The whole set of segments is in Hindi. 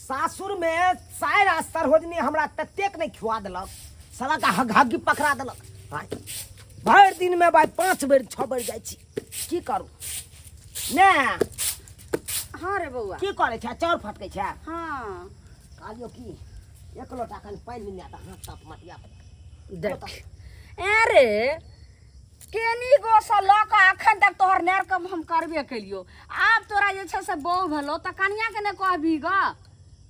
सासुर में सायर अस्तर हो जनी हमरा ततेक नहीं खिवा देलक साला का हग्गी पकड़ा देलक भर दिन में भाई 5 बेर 6 बेर जाय छी की करू ने। हाँ रे बउआ की करे छ चाउर फटकै छ। हाँ कालियो की एक लोटा कन पानी मिल जाता हाथ तप मटिया देख अरे केनी गो से लक अखन तक तोहर नेर कम हम करबे केलियो आब तोरा जे छै से बहू भेलो त कनिया के ने कहबी ग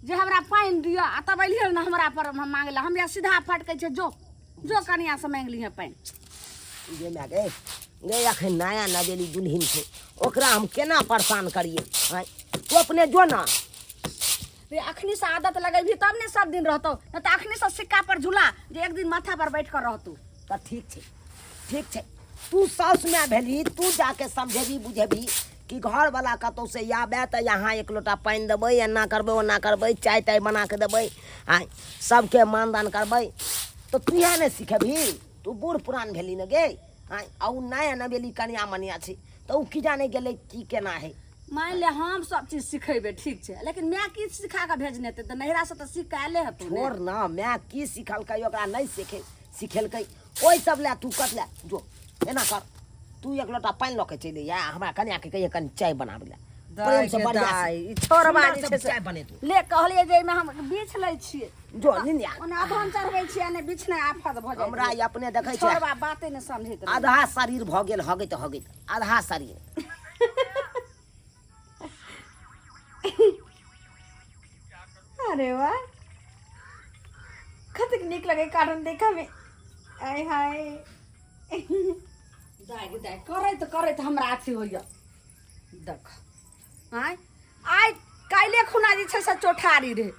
जे हमरा पानी दियो आ तब एलियो ना हमरा पर हम मांगला हमरा सीधा फटकै छै जो कनिया से मांगली है पानी जे मैं गए अखन नया नवेली दुल्हन छै ओकरा हम केना परेशान करिए तू अपने जो ना रे अखनी से आदत लगेबी तब ने सब दिन रहतो न त अखनी से सिक्का पर झूला जे एक दिन माथा पर बैठ कर रहतू त ठीक छै तू सास में भेली तू जाके समझेबी बुझेबी कि घर वाला कतौ से आबे त यहाँ एक लोटा पानी देबै एना करबै ओना करबै चाय ताय बना के देबै सबके मानदान करबै तो तू यहाँ नहीं सीखेबी तू बूढ़ पुरान भेली न गे आ नया नवेली कनिया मनिया छै तो उ की जाने गेलै की केना है। मान ले हम सब चीज सिखेबे ठीक छै लेकिन मैं की सिखा के भेजने ते त नहिरा से त सीख के आले हतू छोड़ ना मैं की सिखलकै ओकरा नहीं सिखेलकै ओइ सब ले तू कत ले जो एना कर तू एक लोटा पानी ल के चले या हमरा कन्या के कहिए कनी चाय बनाबे ले प्रेम से बढ़िया से छोरबा जे छै चाय बने तू ले कहलिए जे में हम बीछ लै छिए जो निन्या ओने अधन चढ़बै छिए ने बिछने आफत भ जाय हमरा अपने देखै छै छोरबा बाते ने समझैत आधा शरीर भ गेल हगैत आधा शरीर अरे वाह कतक निक लगे कार्टून देखा में आय हाय दाय करैत हमरा अथी होइया देख आय आइ काल्हे खुना जे छै से चोठारी रहे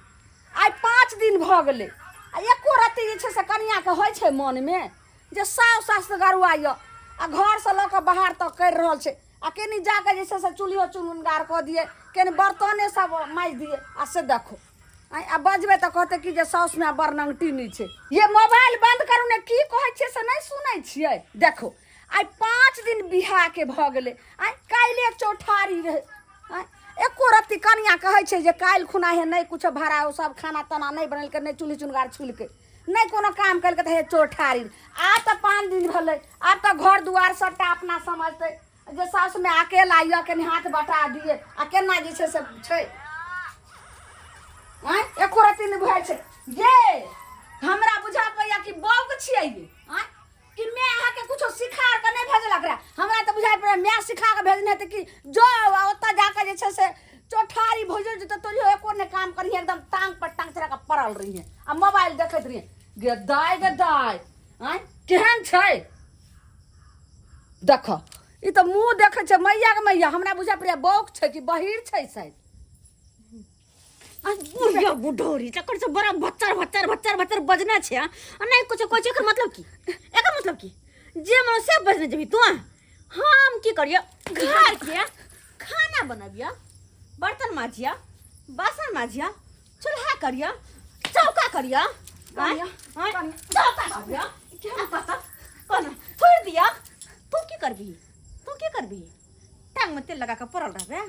आइ 5 दिन भ गेलै आ एको रत्ती जे छै से कनिया के होइ छै मन में जे सास गरुआ य आ घर से ल के बाहर तक कर रहल छै आ केनी जाके जे छै से चूल्हियो चुनगार क दिए केनी बर्तने सब माइज दिए आ से देखो आ बजबे तो कहते कि जे साउस में बड़ नंगटीनी छै ये मोबाइल बंद करू ने की कहै छै से नहीं सुनै छियै। देखो आइ 5 दिन बिहा के भ गेलै आइ काल्हे चौठारी रहे आइ एको रत्ती कनिया कहै छै जे काल्हि खुना है नहीं कुछ भरा हो सब खाना तना नहीं बनल के नहीं चूल्ही चुनगार छुल के नहीं कोनो काम कल के त हे चौठारी आ त 5 दिन भेलै आ त घर दुआर सबटा अपना समझते जे साउस में अकेला आइया के हाथ बटा दिए आ केना जे छै से छै एको रत्ती नहीं बुझाइ छै ये हमरा बुझा पड़िया कि बौक छियै ये कि मैं अहाँ के कुछो सिखा के नहीं भेजलक रे हमरा त बुझाइ पड़े मैं सिखा के भेजने त कि जो ओत जाके जे छै से चौठारी भोज त तोरियो एको ने काम करी एकदम टांग पर टांग चढ़ा के पड़ल रही है आ मोबाइल देखैत रही गे दाय केहन छै देख ई त मुंह देखै छै मैया के मैया हमरा बुझा पड़े बौक छै कि बहिर छै शायद बुढ़िया बुढ़ोरी चक्कर से बड़ा भच्चर बजना छे आ नहीं कुछ एकर मतलब की जे मन से बजने जबी तू हम की करियो घर के खाना बनाबिया बर्तन माजिया बासन माजिया चूल्हा करिया चौका करिया चौका करिया क्या पता कौन छोड़ दिया तू की करबी टांग में तेल लगा के पड़ल रहबे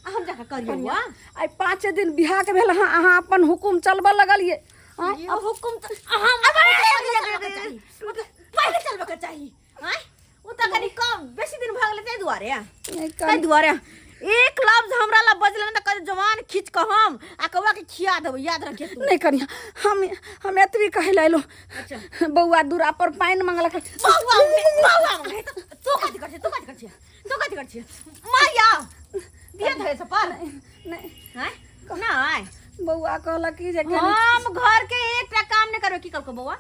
हम जाके करियो हुआ आई 5 दिन बिहा के भेल अहाँ अपन हुकुम चलबे लगलिए अब हुकुम तो हम पहले चलबे के चाहिए हैं ओ त कनी कम बेसी दिन भ गेलै तै दुआरे एक लफ्ज हमरा ला बजले न त कह जवान खींच के हम आ कौवा के खिया देबो याद रखे तू नहीं करिया हम एतरी कहे लाइलो अच्छा बौआ दूरा पर पानी मांगलक बौआ तू कथि कर छी माया दिया धरे से पर नहीं हैं नहीं बौआ कहला कि जे हम घर के एकटा काम नहीं करबे की करको बौआ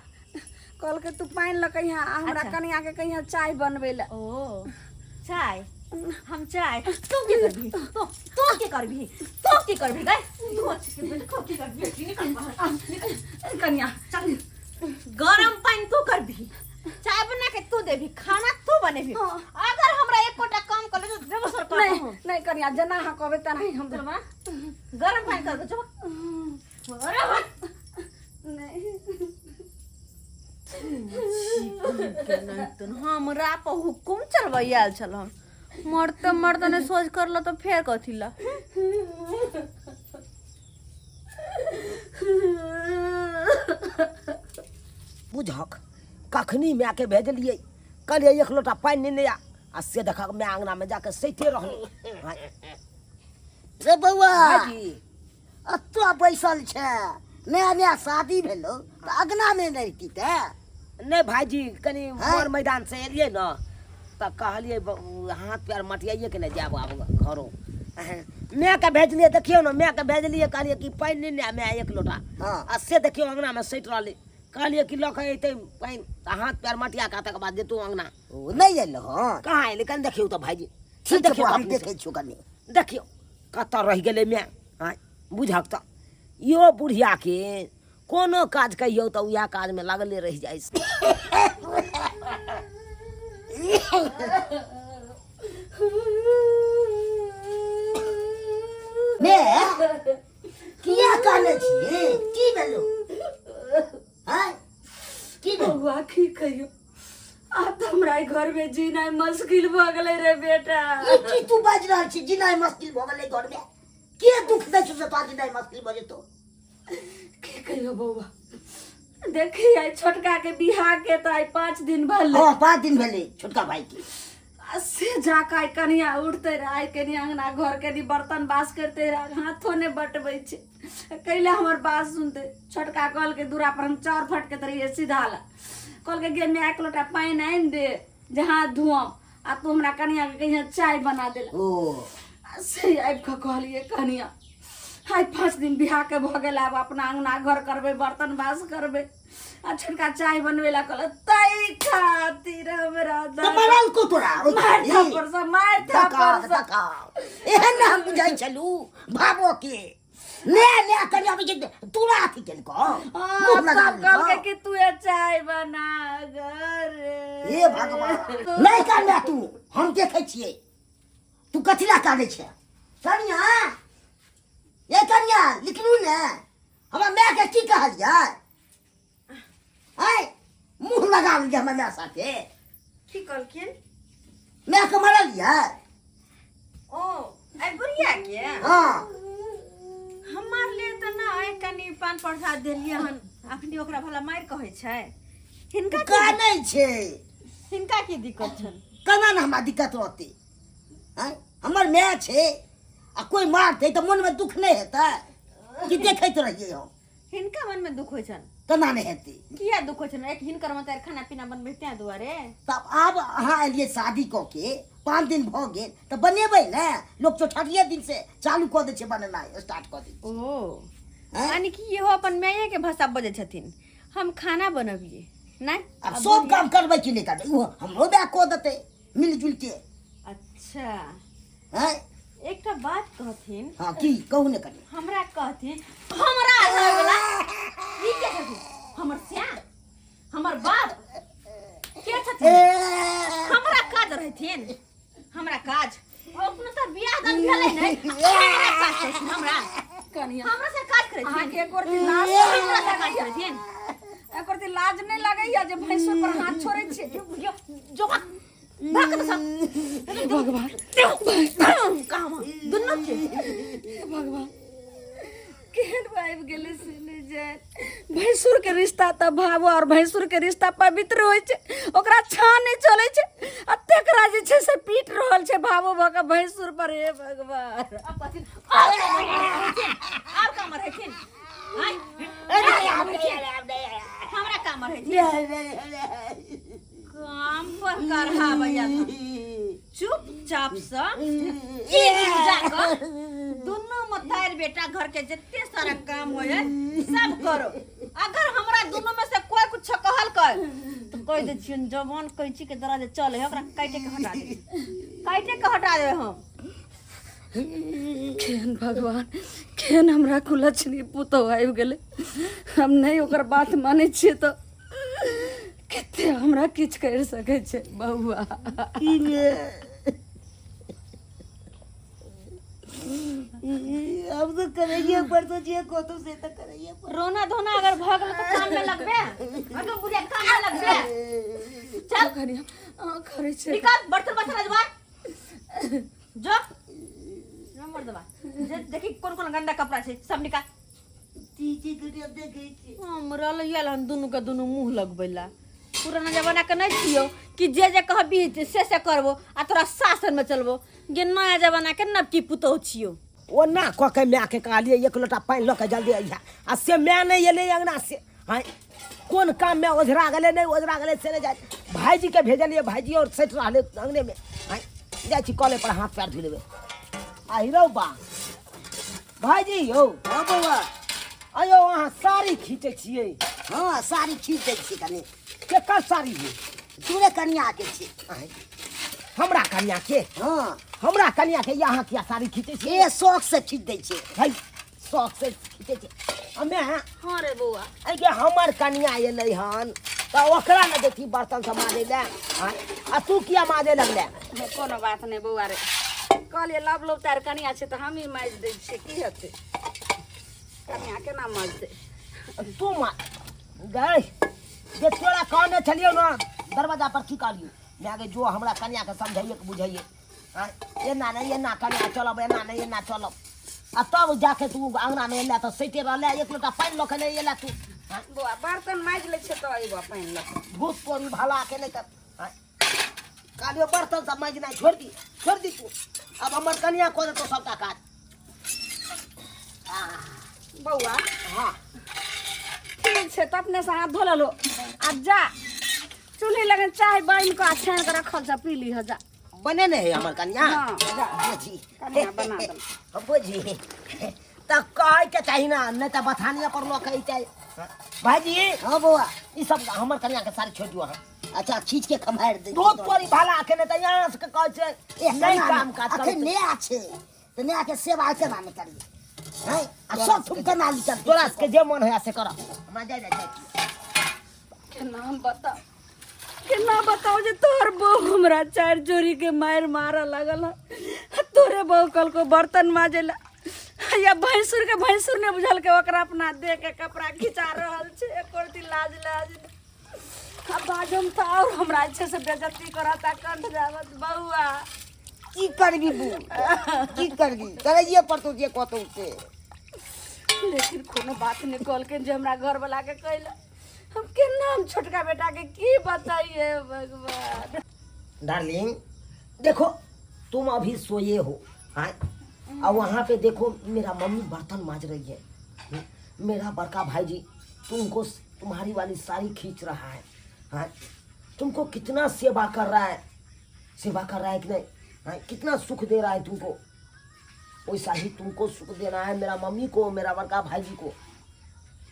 कहल के तू पानी ल कहिया हमरा कनिया के कहिया चाय बनबे ला ओ चाय हम चाय तू की करबी गए तू की करबी कनिया चल गरम पानी तू करबी चाय बना के तू देबी खाना तू बनेबी अगर हमरा एक कोटा काम कर ले तो देबो सर कर नहीं कनिया जना हा कहबे त नहीं हम देबा गरम पानी कर दो अरे नहीं हमरा पर हुकुम चलवाइल छल मरते ने सोच कर लो तो फेर कथी ला बुझक कखनी माय के भेजलिए कहलिए एक लोटा पानी नहीं आ से देखा मैं अंगना में जाके सैते रहली रे बउआ भाईजी अत्तो बैसल छे नया नया शादी भेलो तो अगना में नहीं की ते नहीं भाईजी कनी हाँ? मोर मैदान से एलिए न तो कहलिए हाथ पैर मटियाइए के नहीं जाब आब घरों मैं के भेजलिए देखियो न मैं के भेजलिए कहलिए कि पानी नहीं मैं एक लोटा हाँ। आ से देखियो अंगना में सैट रहली कहलिए कि लख अइते पानी हाथ पैर मटिया का तक बाद देतू अंगना ओ नहीं एलो हां कहाँ अइले कन देखियो तो भाईजी ठीक देखियो है हम अपने से। देखे छु कनी देखियो कत रह गेले मैं हाँ बुझक तो यो बुढ़िया के कोनो काज कहियो तो उया काज में लगले रह जाए मैं किया काने छी की भेलो हां की भेलो बउआ की कहियो अब तो हमरा ई घर में जीना मुश्किल भ गेलै रे बेटा ई की तू बाज रहल छी जिनाई मुश्किल भ गेलै घर में के दुख दै छु से तो जिनाई मुश्किल भ जेतो की कहियो बउआ देखी आई छोटका के बिहार के तो आई 5 दिन भले हां 5 दिन भेले छोटका भाई के से जाके आई कनिया उठते रहे आई कनिया अंगना घर के नी बर्तन बास करते रहे हाथों ने बटबै छे कैले हमर बात सुनते छोटका कल के दूरा पर हम चार फट के तरिए सीधा ला कल के गे में एक लोटा पानी आइन दे जहां धुआम आ तू हमरा कनिया के कहिया चाय बना देला ओ से आबि के कहलिए कनिया हाय 5 दिन बिहार के भ गेल आब अपना अंगना घर करबे बर्तन बास करबे आ छोटका चाय बनवे ला कहल तई खातिर हमरा तो बनल को तोरा मार थापर से मार थापर से धका एहन ना हम बुझाई छलू भाबो के ने ने करिया बजे तोरा अथी केल को मुंह लगा तब कल के कि तू चाय बना घर हे भगवान नहीं करना तू हम देखे छिए तू कथिला काटे छे कनिया ये कनिया लिखलू ने हमरा मैं के की कहलिया हाय मुंह लगा लिया हमरा साथे की कहलखिन मैं के मरलिया ओ आई बुढ़िया के हां हमार ले त ना आई कनी पान प्रसाद देलिए हन अखनी ओकरा भला मार कहै छै हिनका का की नहीं छे हिनका की दिक्कत छन कना न हमरा दिक्कत रहती हैं हमर मैं छे आ कोई मारते तो मन में दुख नहीं हेता कि देखैत रहिए हम हिनका मन में दुख होइ छन तना नहीं हेती किया दुख होइ छन एक हिनकर मत खाना पीना बनबे त्या दुआरे तब अब अहाँ एलिए शादी क के 5 दिन भ गेल तो बनेबै ना लोग चौठारिये दिन से चालू क दै छै बनेनाइ स्टार्ट क दै ओ हैं? यानी कि इहो अपन माये के भाषा बजै छथिन हम खाना बनबिए नहीं अब सब काम करबै कि नहीं करबै वो हमरो बे क देतै मिलजुल के अच्छा हैं एकटा बात कहथिन हां की कहू ने कनी हमरा कहथिन हमरा आगे वाला ई के छथिन हमर श्याम हमर बाप के छथिन हमरा काज रहथिन हमरा काज अपने से बियाह दान भेलै नै हमरा काज छथिन हमरा कनिया हमरा से काज करै अहाँ छथिन के एक और लाज हमरा से काज करै छथिन एक और लाज नहीं लगैया जे भैंसो पर हाथ छोड़े छे जो भाग सब भगवान काम दुन्नु के भगवान केहन आबि गेले से नहीं जाए भैंसुर के रिश्ता त भाव और भैंसुर के रिश्ता पवित्र होय छै ओकरा छान नहीं चले छै आ तेकरा जे छै से पीट रहल छै भावो भ के भैंसुर पर हे भगवान अब कहथिन और काम रहथिन हाय हमरा काम रहथिन काम पर करहा भैया चुपचाप से एक जाकर दोनों मतार बेटा घर के जितने सारा काम होए सब करो अगर हमरा दोनों में से कोई कुछ कहल कर तो कह दे छियन जवान कैंची के दराज चले है ओकरा काटे के हटा दे काटे के हटा दे हम केहन भगवान केहन हमरा कुलछनी पुतो आबि गेले हम नहीं ओकर बात माने छिए तो कते हमरा किछ कर सके छै बउआ अब तो करेंगे पर तो जे को तो से तो करेंगे रोना धोना अगर भगल तो काम में लगबे अगर बुढ़िया काम में लगबे चल कनिया करे छै निकाल बर्तन बासन अजवा जो नंबर दबा जे देखी कौन कौन गंदा कपड़ा छै सब निकाल चीज गुड़िया देखे छी हमरा लइल हम दुनू के दुनू मुंह लगबैला पुराना जमाना के नहीं छियो कि जे कहबी से करबो आ तोरा शासन में चलबो जे नया जमाना के नबकी पुतौ छियो ओ ना कह के माय के कहलिए एक लोटा पानी ल के जल्दी अइहा आ से माय नहीं एले अंगना से हां कौन काम में ओझरा गेले नहीं ओझरा गेले से नहीं जाए भाईजी के भेजलिए भाईजी और सेट रहले अंगने में हां जाय छी कॉले पर हाथ पैर धो लेबे आई रौ बा भाईजी यौ हां बउआ आयो वहां साड़ी खींचे छिए हां साड़ी खींच दै छी कनी केकर साड़ी है तूरे कनिया के छी आय, हमरा कन्या के हां हमरा कन्या के यहाँ किया साड़ी खींचे छिए ए शौक से खींच दै छी भाई शौक से खींचे छिए हमें हां रे बउआ के हमर कन्या एलै हन तो ओकरा न देती बर्तन सब माजे ले आ तू किया माजे लगले कोनो बात नहीं बउआ रे कहलिए लब लब तार कनिया छै तो हम ही माज दै छियै की हेतै कनिया केना माजतै तू मार गई जे तोरा कहने छलियो ना दरवाजा पर की कहलियो मैं के जो हमरा कन्या के समझाइए के बुझाइए एना नहीं एना कन्या चलब एना नहीं एना चलब आ तब जाके तू अंगना में एला तो सैते रहले एक लोटा पानी लके नहीं एला तू बउआ बर्तन माज ले छै तो आइबो पानी ल भूत पोरी भला के नहीं कर कालियो बर्तन सब माजना छोड़ दी तू अब हमर कन्या को दे तो सबका काज बउआ हाँ ठीक छै तो अपने से हाथ धो लो आ जा चूल्ही लगे चाय बन के छान के रखल जा पी ली हो जा बने नहीं हमर कन्या हाँ, जा। बुझी कन्या बना दल बुझी तो कहे के चाहिए ना नहीं तो बथानिया पर लो कही चाहिए भाईजी हां बउआ ई सब हमर कन्या के सारी छोड़ दियो अच्छा खींच के खमार दे दूध पोरी भाला के नहीं तो यहाँ से कहे छे नहीं काम काज अखन करे नया छे तो नया के सेवा केना नहीं करिए हैं आ सब तुम केना ली चल तोरा के जे मन है से कर हमरा जाय केना बताओ जे तोहर बहू हमरा चार जोरी के मार मारा लगल है तोरे बहू कल को बर्तन माजेला या भैंसुर ने बुझल के ओकरा अपना दे के कपड़ा खिंचा रहल छे एकोरती लाज अब बाजम तो और हमरा अच्छे से बेइज्जती करता कंठ जावत बउआ की करबी बू की करबी करैये पर तो जे कहतो से लेकिन कोनो बात निकल के जे हमरा घर वाला के कहला हम के नाम छोटका बेटा के की बताइए भगवान डार्लिंग देखो तुम अभी सोए हो हाँ और वहाँ पे देखो मेरा मम्मी बर्तन माज रही है मेरा बड़का भाईजी तुमको तुम्हारी वाली साड़ी खींच रहा है हाँ तुमको कितना सेवा कर रहा है कि नहीं हाँ कितना सुख दे रहा है तुमको वैसा ही तुमको सुख देना है मेरा मम्मी को मेरा बड़का भाईजी को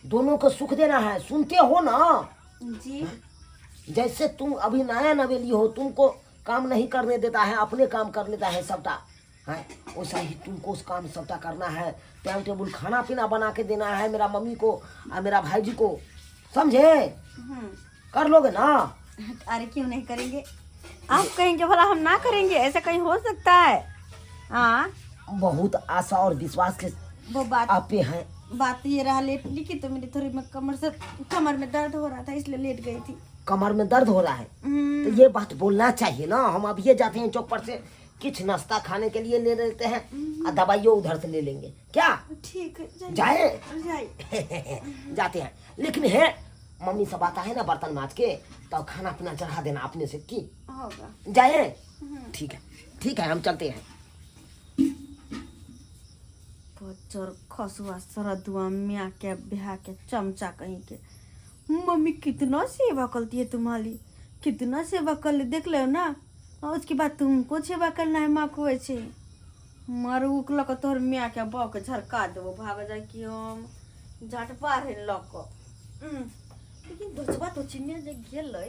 दोनों को सुख देना है सुनते हो ना जी जैसे तुम अभी नया नवेली हो तुमको काम नहीं करने देता है अपने काम कर लेता है सबटा है वैसा ही तुमको उस काम सबटा करना है टाइम टेबल खाना पीना बना के देना है मेरा मम्मी को और मेरा भाईजी को समझे कर लोगे ना अरे क्यों नहीं करेंगे आप कहेंगे भला हम ना करेंगे ऐसा कहीं हो सकता है हाँ बहुत आशा और विश्वास के वो बात आप पे हैं बात ये रहा लेट लिखी तो मेरी थोड़ी में कमर में दर्द हो रहा था इसलिए लेट गई थी कमर में दर्द हो रहा है तो ये बात बोलना चाहिए ना हम अब ये जाते हैं चौक पर से कुछ नाश्ता खाने के लिए ले लेते हैं और दवाइयों उधर से ले लेंगे क्या ठीक है जाए जाते हैं लेकिन है मम्मी सब आता है ना बर्तन माज के तो खाना पीना चढ़ा देना अपने से की होगा जाए ठीक है हम चलते हैं बच्चर खसुआ सरदुआ मियाँ के ब्याह के चमचा कहीं के मम्मी कितना सेवा करती है तुम्हारी कितना सेवा कर ले देख लो ना और उसके बाद तुमको सेवा करना है माँ को ऐसे मारू उकल के तोहर मियाँ के बाव के झरका देबो भाग जाए कि हम झट पार है लक लेकिन दोस्तबा तो चिन्ह जे गेलै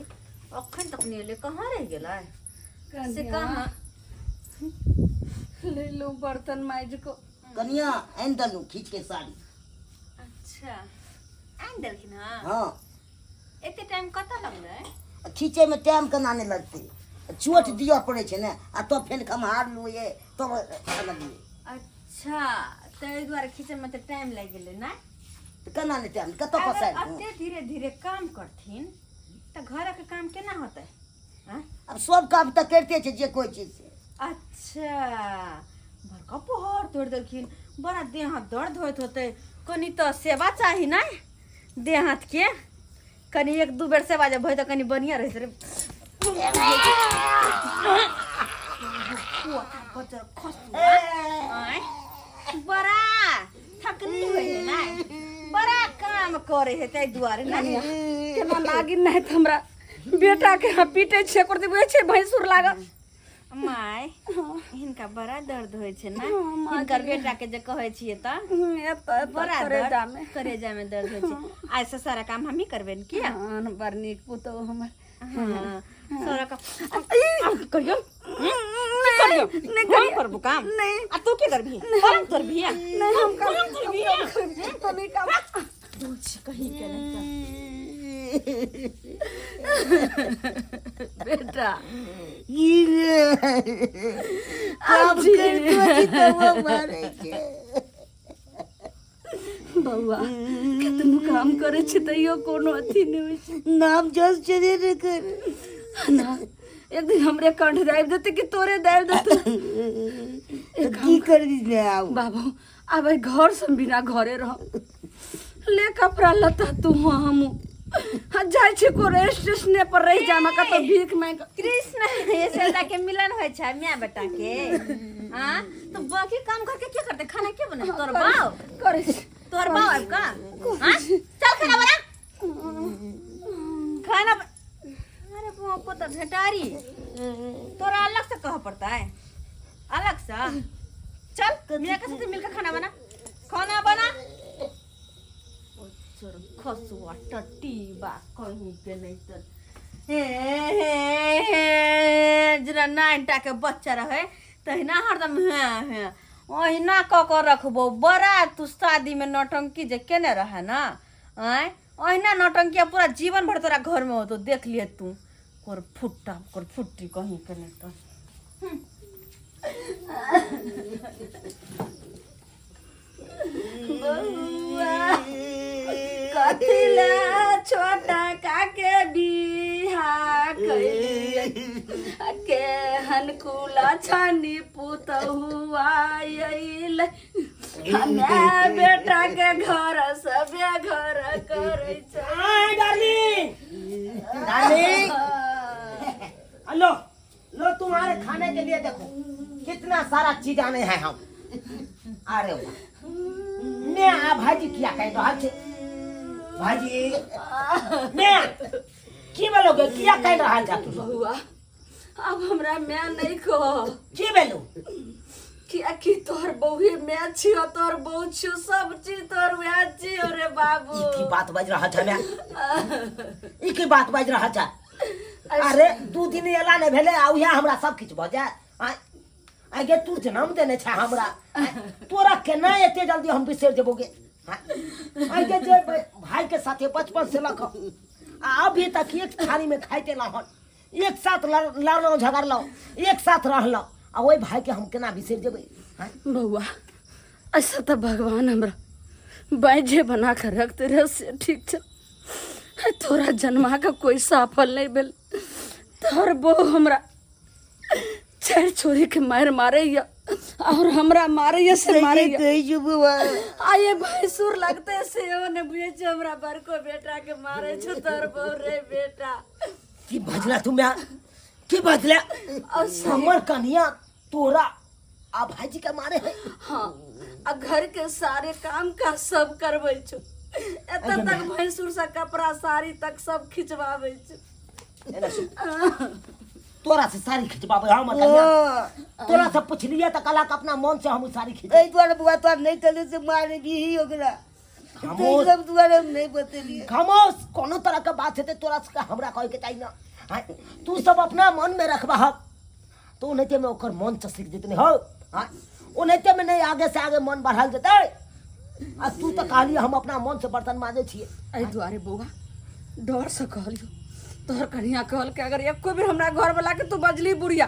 अखन तक नहीं ले कहाँ रह गेलै से कहाँ ले लो बर्तन माज को कनिया एन दलू खींच के साड़ी अच्छा आन देलखिन हाँ हाँ एते टाइम कता लगलै खींचे में टाइम केना नहीं लगते चोट दिया पड़े छे ना आ तो फेन खमहार लुए तो अलग लिए अच्छा ताहि दुआरे खींचे में तो टाइम लग गेलै ना तो केना नहीं टाइम कतो अगर फसाई अते धीरे धीरे काम करथिन तो घर के काम केना होतै हाँ? अब सब काम तो करते छे जे कोई चीज से अच्छा बड़का पहाड़ तोड़ देलखिन बड़ा देह हाथ दर्द होत होते कनी तो सेवा चाही ना देह हाथ के कनी एक दू बेर सेवा जब भई तो कनी बढ़िया रहे रे बड़ा थकनी होई है ना बड़ा काम करे है तै दुआरे ना केना लागिन नहीं त हमरा बेटा के हाँ पीटे छे कर देबे छे भैंसुर लागल माय हिनका बड़ा दर्द होय छे ना हिनकर बेटा के जे कहै छिए त बड़ा करेजा में दर्द होय छे आज से सारा काम हम ही करबे न किया बड़ नीक पुतो हमर हां सारा काम करियो नहीं काम करबो काम नहीं आ तू के करबी काम करबी नहीं हम काम करबी तो नहीं काम दूछ कहीं के नहीं बेटा काम कर तो वो मारे के बउआ केतनो काम करे छे तइयो कोनो अथी नहीं होय छे नाम जस चले न कर ना एक दिन हमरे कंठ दाब देते कि तोरे दाब देते की कर दी ले आओ बाबू अब घर से बिना घरे रह ले कपड़ा लता तू हम जाय छे को स्टेशन पर रह जामा का तो भीख मांग कृष्ण ये सेदा के मिलन होय छै मियां बेटा के हां तो बाकी काम करके क्या करते खाना क्या बने तोर बाव करे तोर बाव अब का हां चल खाना बना खाना अरे वो को तो भेटारी तोरा अलग से कह पड़ता है अलग से चल मियां के साथ मिलकर खाना बना खसुआ टट्टी बा कहीं के नहीं तो जरा 9टा के बच्चा रहे तहिना हरदम है ओहिना क के रखबो बड़ा तू शादी में नौटंकी जे केने रहे ना आय ओहिना नौटंकी पूरा जीवन भर तोरा घर में हो तो देख लिए तू कर फुट्टी कहीं के नहीं तो कथिला छोटा काके बिहा कइले के हनकुला छानी पुतहुआ आइले हमे बेटा के घर सबे घर करे छै डार्लिंग डार्लिंग लो लो तुम्हारे खाने के लिए देखो कितना सारा चीज आने हैं हम अरे वाह मैं भाजी किया कह रहा छे भाजी मैं की बोलोगे किया कह रहा है तू बउआ अब हमरा मैं नहीं कह की बोलू कि तोर बउहे मैं छियो तोर बहू छियो सब चीज तोर वह छियो रे बाबू ई की बात बज रहा था मैं ई की बात बज रहा था अरे 2 दिन एला ने भेले आ उहा हमरा सब किछ भ जाय आगे तू जन्म देने छा हमरा तोरा केना एते जल्दी हम बिसर जेबोगे आगे जे भाई के साथे बचपन से लख अभी तक एक थाली में खाइते लहन एक साथ लड़लो झगड़लो एक साथ रहलो आ ओई भाई के हम केना बिसर जेबै बउआ ऐसा तो भगवान हमरा बाजे बना कर रखते रहे से ठीक छ तोरा जन्मा का कोई सफल नहीं भेल तोर बहू हमरा 4 छोरी के मारे या और हमरा मारे से मारे आये भैंसुर लगते से ओने बुझे छ हमरा बड़को बेटा के मारे छ तोर बहू रे बेटा की बजला तुम की बजला हमर कन्या तोरा आ भाईजी के मारे है हाँ आ घर के सारे काम का सब करबै छ एतन तक भैंसुर से कपड़ा साड़ी तक सब खिंचवाबै छ तोरा से साड़ी खिंचवाबै हम कन्या तोरा से पूछलिए त कला के अपना मन से हम साड़ी खिंच ए द्वारा बुआ तो नहीं चले से मारे दी ही ओकरा खामोश सब द्वारा नहीं बतेलिए खामोश कोनो तरह के बात है तोरा से हमरा कहे के चाहिए ना तू सब अपना मन में रखबा ह तो नहीं में ओकर मन से सीख देतनी हो ओ नहीं में नहीं आगे से आगे मन बढ़ाल देते आ तू तो कहली हम अपना मन से बर्तन माजे छिए ए द्वारे बउआ डर से कहलियो तोहर कन्या कहल के अगर एको बेर हमरा घर वाला के तू बजली बुढ़िया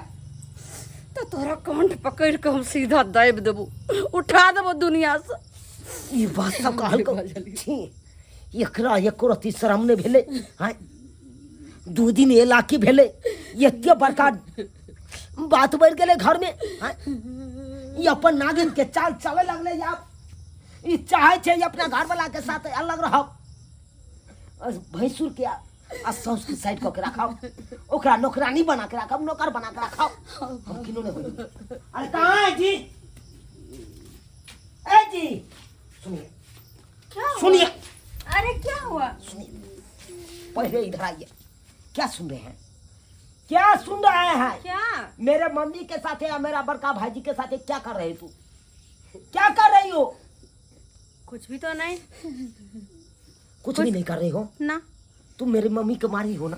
तो तोरा कंठ पकड़ के हम सीधा दाब देबो उठा देबो दुनिया से ई बात सब कहल छी एकरा एको रति शरम ने भेले हां 2 दिन एला की भेले एते बड़का बात बढ़ गेले घर में हां ई अपन नागिन के चाल चले लगले ई चाहे छे अपना घर वाला के साथ अलग रहब, भैंसुर के आ सौस के साइड के रखाओ, ओकरा नौकरानी बना के रखाओ, नौकर बना के रखाओ। हम किनो ने होई। अरे कहाँ है जी? ए जी सुनिए, क्या हुआ? सुनिए, अरे क्या हुआ? सुनिए, पहले इधर आइए। क्या सुन रहे हैं? क्या सुन रहे हैं? क्या? मेरे मम्मी के साथ या मेरा बड़का भाईजी के साथ क्या कर रहे तू? क्या कर रही हो? कुछ भी तो नहीं कुछ भी नहीं कर रही हो ना। तुम मेरी मम्मी के मारी हो ना,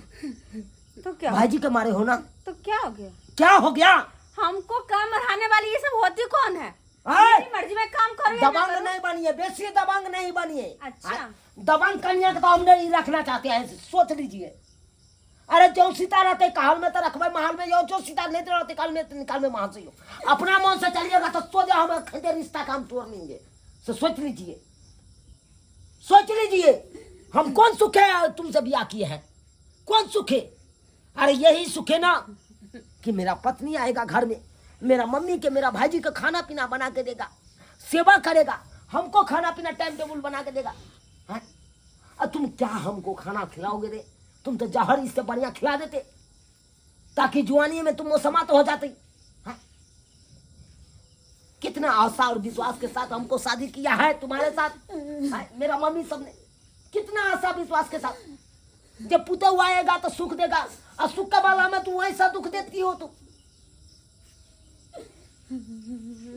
तो क्या? भाईजी के मारे हो ना। तो क्या हो गया? क्या हो गया? हमको काम बढ़ाने वाली ये सब होती कौन है? आए! मेरी मर्जी में काम करो या ना दबंग करो। नहीं बनिए, बेसी दबंग नहीं बनिए। अच्छा। आए, दबंग कन्या के तो हम नहीं रखना चाहते हैं, सोच लीजिए। अरे जो सीता रहते काल में तो रखबे महल में, जो सीता नहीं तो रहते काल में तो निकाल में महल से हो। अपना मन से चलिएगा तो सोच हम खंडे रिश्ता का हम तोड़ लेंगे। तो सोच लीजिए, सोच लीजिए, हम कौन सुख है तुमसे ब्याह किए हैं? कौन सुख है? अरे यही सुख है ना कि मेरा पत्नी आएगा घर में, मेरा मम्मी के मेरा भाईजी का खाना पीना बना के देगा, सेवा करेगा, हमको खाना पीना टाइम टेबल बना के देगा। हैं? और तुम क्या हमको खाना खिलाओगे रे? तुम तो जहर इससे बढ़िया खिला देते ताकि जवानी में तुम समात हो जाते। हैं? कितना आशा और विश्वास के साथ हमको शादी किया है तुम्हारे साथ। हैं? मेरा मम्मी सबने कितना आशा विश्वास के साथ। जब पुता हुआ आएगा तो सुख देगा, और सुख का बाला में तू ऐसा दुख देती हो। तू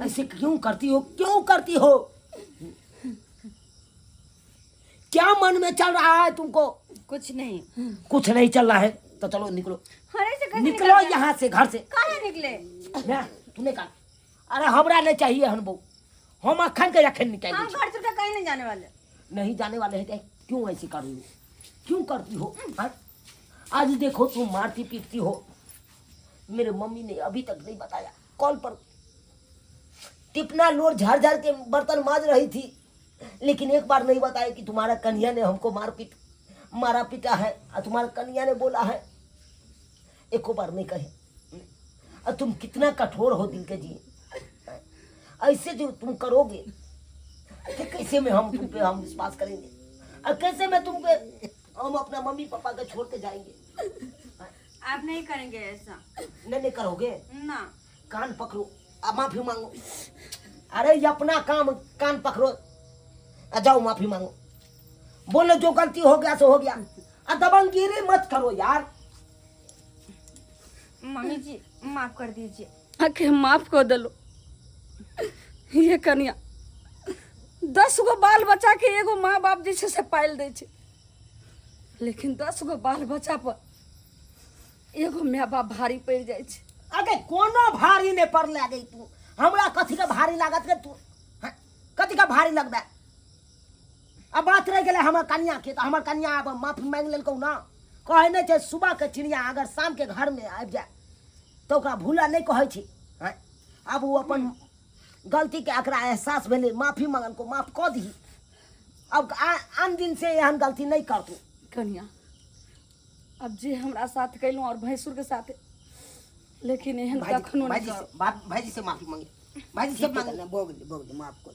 ऐसे क्यों करती हो? क्यों करती हो? क्या मन में चल रहा है तुमको? कुछ नहीं। कुछ नहीं चल रहा है तो चलो निकलो, अरे से कैसे निकलो निकल गया? यहाँ से, घर से। कहाँ निकले? ना, तूने कहा अरे हमरा नहीं चाहिए हनबो, हम अखन के रखे निकाल हम घर छोड़ के कहीं नहीं जाने वाले। नहीं जाने वाले हैं। क्यों ऐसी कर रही हो? क्यों करती हो? हाँ? आज देखो तुम मारती पीटती हो। मेरे मम्मी ने अभी तक नहीं बताया, कॉल पर टिपना लोर झर झर के बर्तन माज रही थी, लेकिन एक बार नहीं बताया कि तुम्हारा कन्या ने हमको मारा पीटा है, और तुम्हारा कन्या ने बोला है। एको बार नहीं कहे। और तुम कितना कठोर हो दिल के जी। ऐसे जो तुम करोगे तो कैसे में हम तुम पे हम विश्वास करेंगे, और कैसे में तुम पे हम अपना मम्मी पापा के छोड़ के जाएंगे? आप नहीं करेंगे ऐसा। नहीं करोगे? ना। कान पकड़ो, अब माफी मांगो। अरे ये अपना काम, कान पकड़ो, जाओ माफी मांगो, बोलो जो गलती हो गया सो हो गया। दबंगगिरी मत करो यार। मम्मी जी माफ कर दीजिए। आके माफ कर दलो। ये कन्या 10 गो बाल बच्चा के एगो माँ बाप जैसे से पाल दे छे, लेकिन 10 गो बाल बच्चा पर एगो माँ बाप भारी पड़ जाए छे। अगे कोनो भारी ने पर ले गई तू, हमरा कथी का भारी लागत रे तू? हैं? कथी का भारी लगबे? अब बात रह गेले हमर कन्या के, तो हमर कन्या अब माफी मांग लेलकौ ना। कहे नहीं छे सुबह के चिड़िया अगर शाम के घर में आबि जाए तो ओकरा भूला नहीं कहे छी। हैं? अब वो अपन गलती के एकरा एहसास भेले, माफी मांगल को माफ कऽ दी। अब आन दिन से एहन गलती नहीं करतू। कन्या अब जे हमरा साथ कैलू और भैंसुर के साथ, लेकिन एहन कखनो नहीं करब। भाईजी से माफी मांगे, भाईजी से मांगे। बोग माफ कर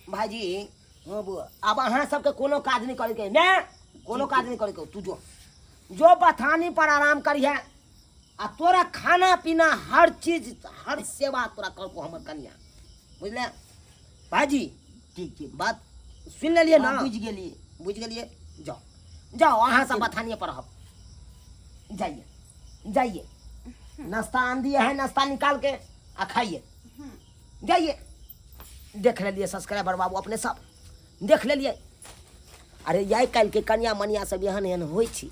भाईजी। अब अहाँ सबके कोनो काज नहीं करे के, ने कोनो काज नहीं करे के। तू जो बथानी पर आराम करिए, आ तोरा खाना पीना हर चीज हर सेवा तोरा करको हमर कन्या, बुझले भाईजी? ठीक बात सुन लेलिए ना? बुझ गेलिए। जाओ अहाँ सब बथानिए पर रहो, जाइए। नाश्ता आन दिए है, नाश्ता निकाल के आ खाइए, जाइए। देख लेलिए सब्सक्राइबर बाबू अपने सब देख लेलिए। अरे आइ काल्हि के कन्या मनिया सब एहन होइ छी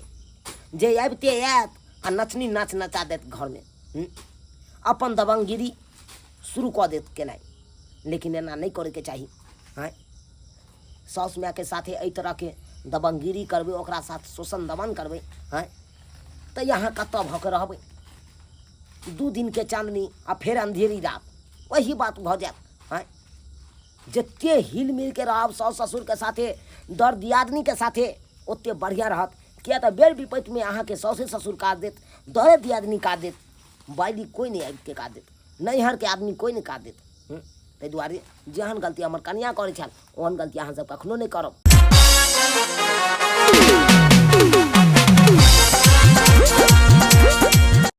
जे आबिते आयत आ नचनी नाच नचा देत घर में। अपन दबंगगिरी शुरू कऽ देत केनाइ, लेकिन एना नहीं करे के चाही। हैं? साउस माय के साथे एहि तरह के दबंगगिरी करबै, ओकरा साथ शोषण दमन करबै, हैं? तो यहाँ कतऽ भऽ के रहबै? 2 दिन के चांदनी आ फेर अंधेरी रात, वही बात भऽ जायत। हैं? जते हिल मिल के रहब साउस ससुर के साथे, दर दियादनी के साथे, ओते बढ़िया रहत। किया तो बेर विपत्ति में अहाँ के साउसे ससुर काट देत, दरे दियादनी काट देत, बाइली कोई नहीं आबि के काट देत, नैहर के आदमी कोई नहीं काट देत। ताहि दुआरे जेहन गलती हमर कनिया करै छल ओहन गलती अहाँ सब कखनो नहि करब।